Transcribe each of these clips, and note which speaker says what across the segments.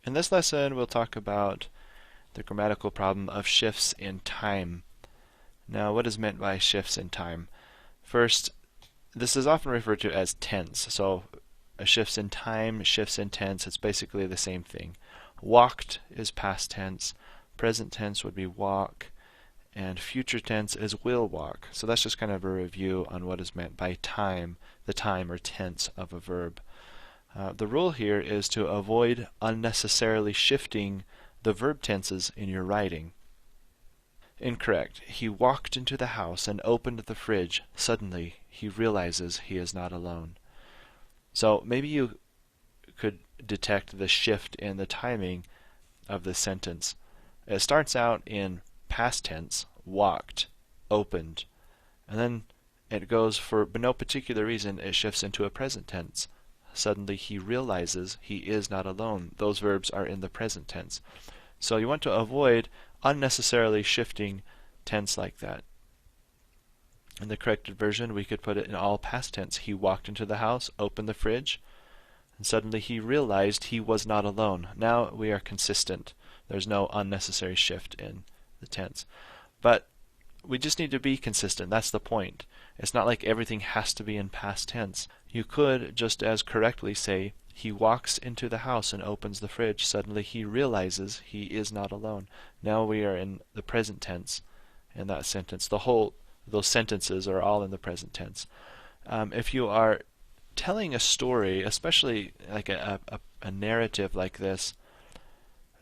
Speaker 1: In this lesson, we'll talk about the grammatical problem of shifts in time. Now, what is meant by shifts in time? First, this is often referred to as tense. So, shifts in time, shifts in tense, it's basically the same thing. Walked is past tense, present tense would be walk, and future tense is will walk. So that's just kind of a review on what is meant by time, the time or tense of a verb. The rule here is to avoid unnecessarily shifting the verb tenses in your writing. Incorrect. He walked into the house and opened the fridge. Suddenly, he realizes he is not alone. So maybe you could detect the shift in the timing of the sentence. It starts out in past tense, walked, opened, and then it goes for no particular reason, it shifts into a present tense. Suddenly he realizes he is not alone. Those verbs are in the present tense. So you want to avoid unnecessarily shifting tense like that. In the corrected version, we could put it in all past tense. He walked into the house, opened the fridge, and suddenly he realized he was not alone. Now we are consistent. There's no unnecessary shift in the tense. But we just need to be consistent. That's the point. It's not like everything has to be in past tense. You could just as correctly say, he walks into the house and opens the fridge. Suddenly he realizes he is not alone. Now we are in the present tense in that sentence. Those sentences are all in the present tense. If you are telling a story, especially like a narrative like this,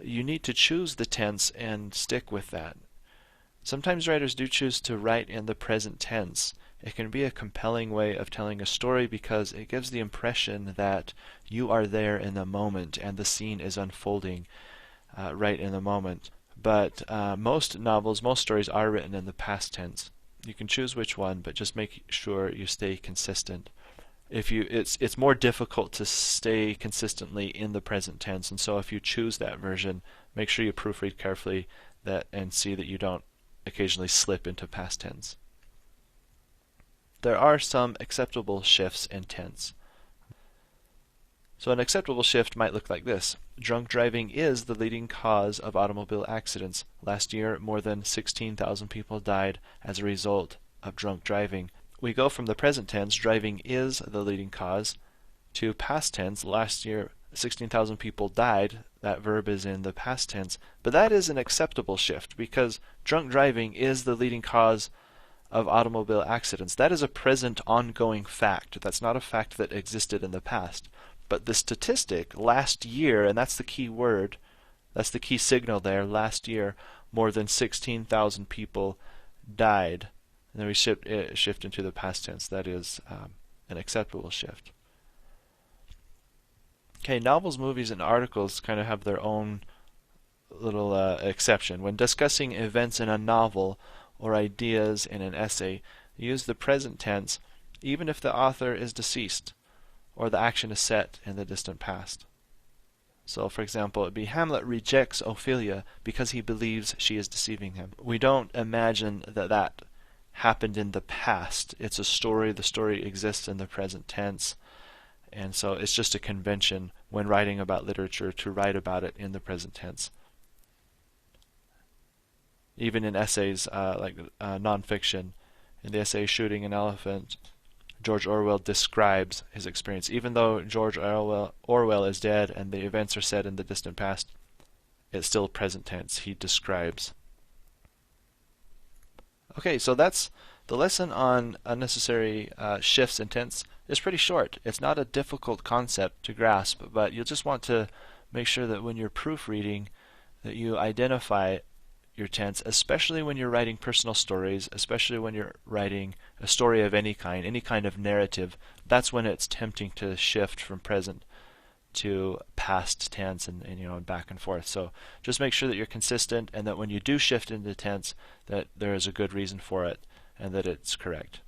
Speaker 1: you need to choose the tense and stick with that. Sometimes writers do choose to write in the present tense. It can be a compelling way of telling a story because it gives the impression that you are there in the moment and the scene is unfolding right in the moment. But most novels, most stories are written in the past tense. You can choose which one, but just make sure you stay consistent. It's more difficult to stay consistently in the present tense, and so if you choose that version, make sure you proofread carefully and see that you don't occasionally slip into past tense. There are some acceptable shifts in tense. So an acceptable shift might look like this. Drunk driving is the leading cause of automobile accidents. Last year, more than 16,000 people died as a result of drunk driving. We go from the present tense, driving is the leading cause, to past tense, last year 16,000 people died. That verb is in the past tense. But that is an acceptable shift because drunk driving is the leading cause of automobile accidents. That is a present ongoing fact. That's not a fact that existed in the past. But the statistic, last year, and that's the key word, that's the key signal there, last year, more than 16,000 people died. And then we shift into the past tense. That is an acceptable shift. Okay, novels, movies, and articles kind of have their own little exception. When discussing events in a novel or ideas in an essay, use the present tense even if the author is deceased or the action is set in the distant past. So, for example, it would be Hamlet rejects Ophelia because he believes she is deceiving him. We don't imagine that happened in the past. It's a story. The story exists in the present tense. And so it's just a convention when writing about literature to write about it in the present tense. Even in essays like nonfiction, in the essay Shooting an Elephant, George Orwell describes his experience. Even though George Orwell is dead and the events are set in the distant past, it's still present tense. He describes. Okay, so that's the lesson on unnecessary shifts in tense. It's pretty short. It's not a difficult concept to grasp, but you'll just want to make sure that when you're proofreading that you identify your tense, especially when you're writing personal stories, especially when you're writing a story of any kind of narrative. That's when it's tempting to shift from present to past tense and back and forth. So just make sure that you're consistent and that when you do shift into tense that there is a good reason for it and that it's correct.